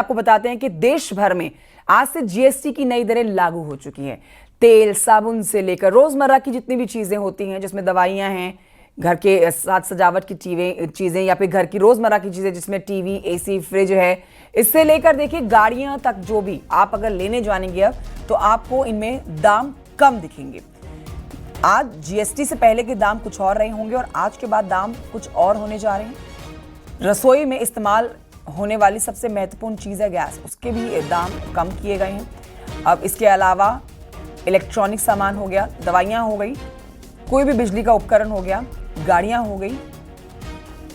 आपको बताते हैं कि देश भर में आज से जीएसटी की नई दरें लागू हो चुकी हैं। तेल, साबुन से लेकर रोजमर्रा की जितनी भी चीजें होती हैं, जिसमें दवाइयां हैं, घर के साथ सजावट की चीजें या फिर घर की रोजमर्रा की चीजें जिसमें टीवी, एसी, फ्रिज है, इससे लेकर देखिए गाड़ियां तक जो भी आप अगर लेने जानेंगे अब तो आपको इनमें दाम कम दिखेंगे। आज जीएसटी से पहले के दाम कुछ और रहे होंगे और आज के बाद दाम कुछ और होने जा रहे हैं। रसोई में इस्तेमाल होने वाली सबसे महत्वपूर्ण चीज़ है गैस, उसके भी दाम कम किए गए हैं। अब इसके अलावा इलेक्ट्रॉनिक सामान हो गया, दवाइयाँ हो गई, कोई भी बिजली का उपकरण हो गया, गाड़ियाँ हो गई,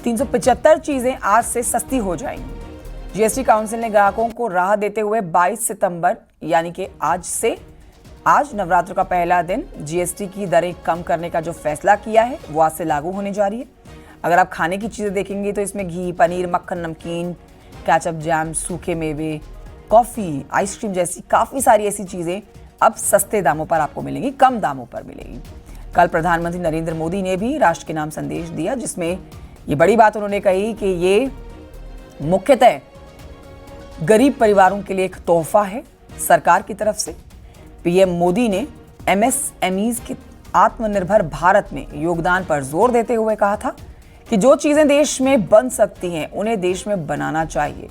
375 चीज़ें आज से सस्ती हो जाएंगी। जीएसटी काउंसिल ने ग्राहकों को राह देते हुए 22 सितंबर यानी कि आज नवरात्र का पहला दिन जीएसटी की दरें कम करने का जो फैसला किया है वो आज से लागू होने जा रही है। अगर आप खाने की चीज़ें देखेंगे तो इसमें घी, पनीर, मक्खन, नमकीन, केचप, जैम, सूखे मेवे, कॉफ़ी, आइसक्रीम जैसी काफ़ी सारी ऐसी चीज़ें अब सस्ते दामों पर आपको मिलेंगी, कम दामों पर मिलेंगी। कल प्रधानमंत्री नरेंद्र मोदी ने भी राष्ट्र के नाम संदेश दिया, जिसमें ये बड़ी बात उन्होंने कही कि ये मुख्यतः गरीब परिवारों के लिए एक तोहफा है सरकार की तरफ से। पीएम मोदी ने एमएसएमईज के आत्मनिर्भर भारत में योगदान पर जोर देते हुए कहा था कि जो चीजें देश में बन सकती हैं उन्हें देश में बनाना चाहिए।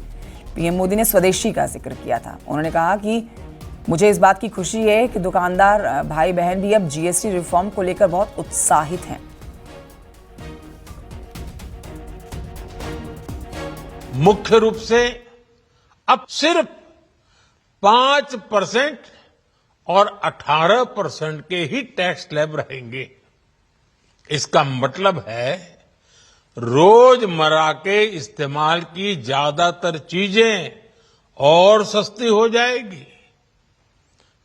पीएम मोदी ने स्वदेशी का जिक्र किया था। उन्होंने कहा कि मुझे इस बात की खुशी है कि दुकानदार भाई बहन भी अब जीएसटी रिफॉर्म को लेकर बहुत उत्साहित हैं। मुख्य रूप से अब सिर्फ 5% और 18% के ही टैक्स स्लैब रहेंगे। इसका मतलब है रोजमर्रा के इस्तेमाल की ज्यादातर चीजें और सस्ती हो जाएगी।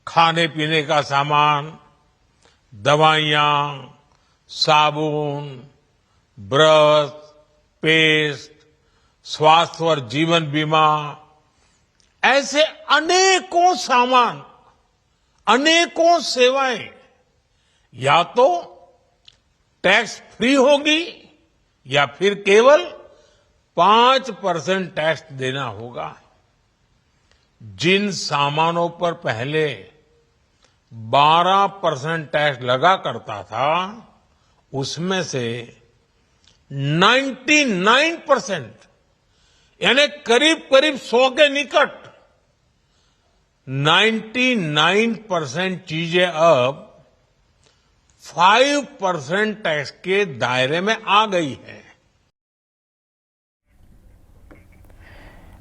खाने पीने का सामान, दवाइयां, साबुन, ब्रश, पेस्ट, स्वास्थ्य और जीवन बीमा, ऐसे अनेकों सामान, अनेकों सेवाएं या तो टैक्स फ्री होगी या फिर केवल 5% टैक्स देना होगा। जिन सामानों पर पहले 12% टैक्स लगा करता था, उसमें से 99% यानी करीब करीब 100 के निकट 99% चीजें अब 5% टैक्स के दायरे में आ गई है।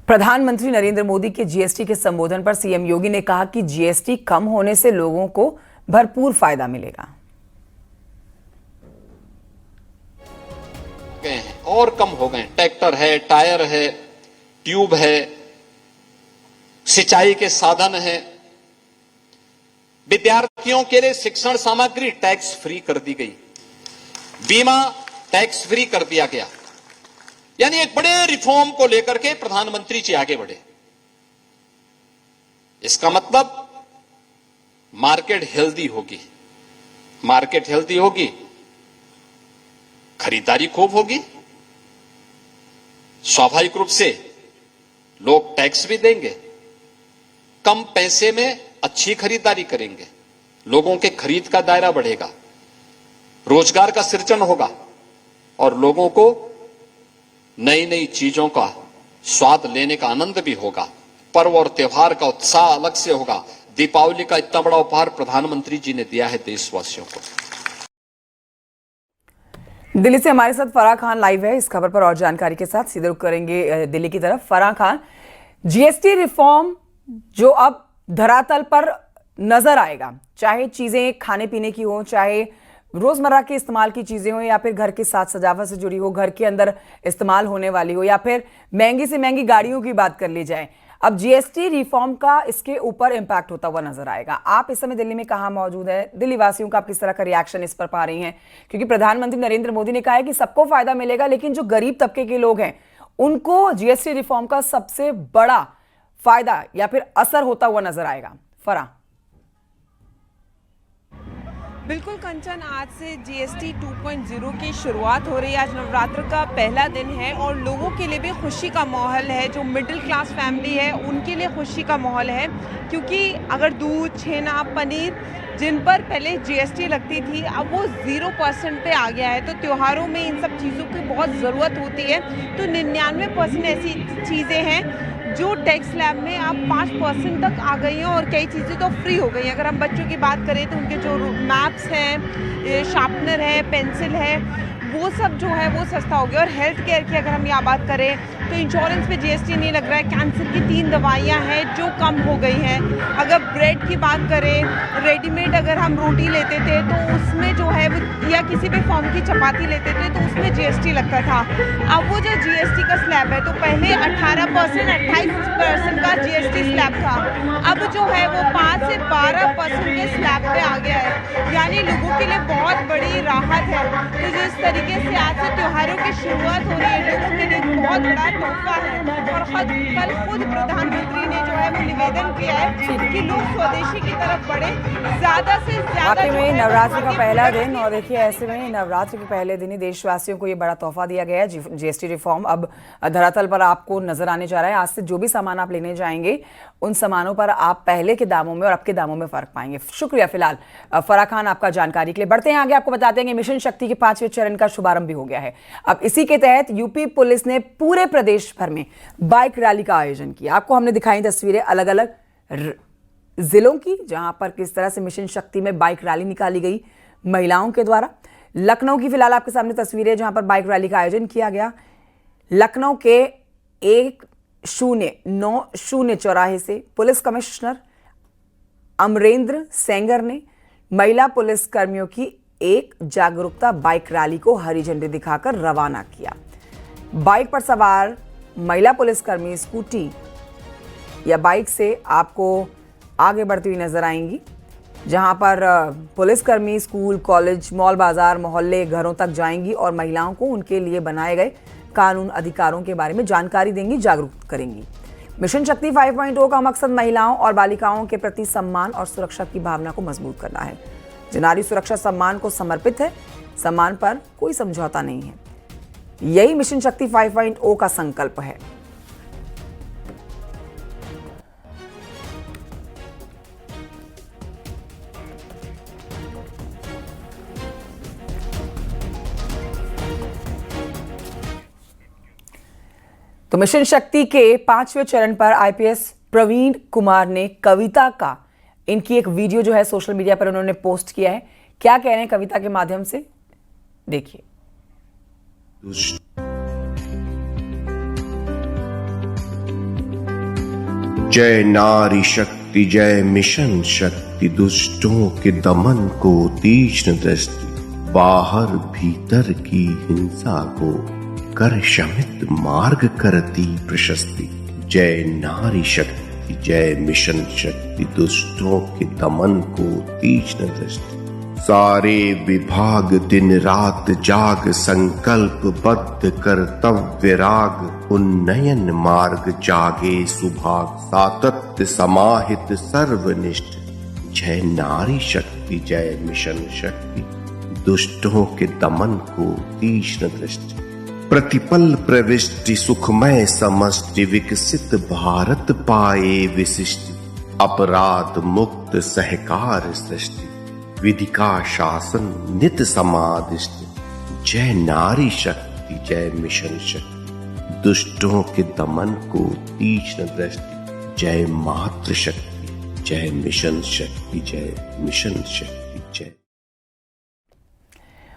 प्रधानमंत्री नरेंद्र मोदी के जीएसटी के संबोधन पर सीएम योगी ने कहा कि जीएसटी कम होने से लोगों को भरपूर फायदा मिलेगा। और कम हो गए। ट्रैक्टर है, टायर है, ट्यूब है, सिंचाई के साधन है। विद्यार्थियों के लिए शिक्षण सामग्री टैक्स फ्री कर दी गई, बीमा टैक्स फ्री कर दिया गया। यानी एक बड़े रिफॉर्म को लेकर के प्रधानमंत्री जी आगे बढ़े। इसका मतलब मार्केट हेल्दी होगी। मार्केट हेल्दी होगी, खरीदारी खूब होगी, स्वाभाविक रूप से लोग टैक्स भी देंगे, कम पैसे में अच्छी खरीदारी करेंगे, लोगों के खरीद का दायरा बढ़ेगा, रोजगार का सृजन होगा और लोगों को नई नई चीजों का स्वाद लेने का आनंद भी होगा। पर्व और त्योहार का उत्साह अलग से होगा। दीपावली का इतना बड़ा उपहार प्रधानमंत्री जी ने दिया है देशवासियों को। दिल्ली से हमारे साथ फराह खान लाइव है इस खबर पर और जानकारी के साथ। सीधे रुख करेंगे दिल्ली की तरफ। फराह खान, जीएसटी रिफॉर्म जो अब धरातल पर नजर आएगा, चाहे चीजें खाने पीने की हो, चाहे रोजमर्रा के इस्तेमाल की चीजें हो, या फिर घर के साथ सजावट से जुड़ी हो, घर के अंदर इस्तेमाल होने वाली हो, या फिर महंगी से महंगी गाड़ियों की बात कर ली जाए, अब जीएसटी रिफॉर्म का इसके ऊपर इंपैक्ट होता हुआ नजर आएगा। आप इस समय दिल्ली में कहां मौजूद है? दिल्ली वासियों का आप किस तरह का रिएक्शन इस पर पा रही हैं? क्योंकि प्रधानमंत्री नरेंद्र मोदी ने कहा है कि सबको फायदा मिलेगा, लेकिन जो गरीब तबके के लोग हैं उनको जीएसटी रिफॉर्म का सबसे बड़ा फायदा या फिर असर होता हुआ नजर आएगा। फराह। बिल्कुल कंचन, आज से जीएसटी 2.0 की शुरुआत हो रही है। आज नवरात्र का पहला दिन है और लोगों के लिए भी खुशी का माहौल है। जो मिडिल क्लास फैमिली है उनके लिए खुशी का माहौल है, क्योंकि अगर दूध, छेना, पनीर जिन पर पहले जीएसटी लगती थी अब वो 0% पे आ गया है। तो त्योहारों में इन सब चीज़ों की बहुत ज़रूरत होती है। तो 99% ऐसी चीज़ें हैं जो टैक्स स्लैब में अब 5% तक आ गई हैं और कई चीज़ें तो फ्री हो गई हैं। अगर हम बच्चों की बात करें तो उनके जो मैप्स हैं, शार्पनर है, पेंसिल है, वो सब जो है वो सस्ता हो गया। और हेल्थ केयर की अगर हम यहाँ बात करें तो इंश्योरेंस पे जीएसटी नहीं लग रहा है। कैंसर की 3 दवाइयाँ हैं जो कम हो गई हैं। अगर ब्रेड की बात करें, रेडीमेड अगर हम रोटी लेते थे तो उसमें जो है वो, या किसी भी फॉर्म की चपाती लेते थे तो उसमें जीएसटी लगता था। अब वो जो जीएसटी का स्लैब है, तो पहले 18%, 28% का जीएसटी स्लैब था, अब जो है वो 5 से 12% के स्लैब पे आ गया है। यानी लोगों के लिए बहुत बड़ी राहत है। तो जिस तरीके से आज से त्योहारों की शुरुआत हो रही है, लोगों के लिए बहुत बड़ा तोहफा है। और कल खुद प्रधानमंत्री ने जो है वो निवेदन किया है कि लोग स्वदेशी की तरफ बढ़े, ज्यादा से ज्यादा। वाकई में नवरात्रि का पहला दिन, और देखिए ऐसे में नवरात्रि के पहले दिन ही देशवासियों को ये बड़ा तोहफा दिया गया है। जीएसटी रिफॉर्म अब धरातल पर आपको नजर आने जा रहा है। आज से जो भी सामान आप लेने जाएंगे उन सामानों पर आप पहले के दामों में और अब के दामों में फर्क पाएंगे। शुक्रिया फिलहाल फराह खान आपका जानकारी के लिए। बढ़ते हैं आगे, आपको बताते हैं कि मिशन शक्ति के 5वें चरण का शुभारंभ भी हो गया है। अब इसी के तहत यूपी पुलिस ने पूरे प्रदेश भर में बाइक रैली का आयोजन किया। आपको हमने दिखाई तस्वीरें अलग अलग जिलों की, जहां पर किस तरह से मिशन शक्ति में बाइक रैली निकाली गई महिलाओं के द्वारा। लखनऊ की फिलहाल आपके सामने तस्वीरें जहां पर बाइक रैली का आयोजन किया गया। लखनऊ के 1090 चौराहे से पुलिस कमिश्नर अमरेंद्र सेंगर ने महिला पुलिस कर्मियों की एक जागरूकता बाइक रैली को हरी झंडी दिखाकर रवाना किया। बाइक पर सवार महिला पुलिसकर्मी स्कूटी या बाइक से आपको आगे बढ़ती हुई नजर आएंगी, जहां पर पुलिसकर्मी स्कूल, कॉलेज, मॉल, बाजार, मोहल्ले, घरों तक जाएंगी और महिलाओं को उनके लिए बनाए गए कानून अधिकारों के बारे में जानकारी देंगी, जागरूक करेंगी। मिशन शक्ति 5.0 का मकसद महिलाओं और बालिकाओं के प्रति सम्मान और सुरक्षा की भावना को मजबूत करना है। जो नारी सुरक्षा सम्मान को समर्पित है, सम्मान पर कोई समझौता नहीं है। यही मिशन शक्ति 5.0 का संकल्प है। तो मिशन शक्ति के 5वें चरण पर आईपीएस प्रवीण कुमार ने कविता का, इनकी एक वीडियो जो है सोशल मीडिया पर उन्होंने पोस्ट किया है। क्या कह रहे हैं कविता के माध्यम से, देखिए। जय नारी शक्ति, जय मिशन शक्ति, दुष्टों के दमन को तीक्ष्ण दृष्टि, बाहर भीतर की हिंसा को कर शमित मार्ग करती प्रशस्ति। जय नारी शक्ति, जय मिशन शक्ति, दुष्टों के दमन को तीक्ष्ण दृष्टि। सारे विभाग दिन रात जाग, संकल्पबद्ध कर्तव्य राग, उन्नयन मार्ग जागे सुभाग, सातत्य समाहित सर्वनिष्ठ। जय नारी शक्ति, जय मिशन शक्ति, दुष्टों के दमन को तीक्ष्ण दृष्टि। प्रतिपल प्रविष्टि सुखमय समष्टि, विकसित भारत पाए विशिष्टि, अपराध मुक्त सहकार सृष्टि, विधि का शासन नित समादिष्ट। जय नारी शक्ति, जय मिशन शक्ति, दुष्टों के दमन को तीक्ष्ण दृष्टि। जय मातृ शक्ति, जय मिशन शक्ति, जय मिशन शक्ति।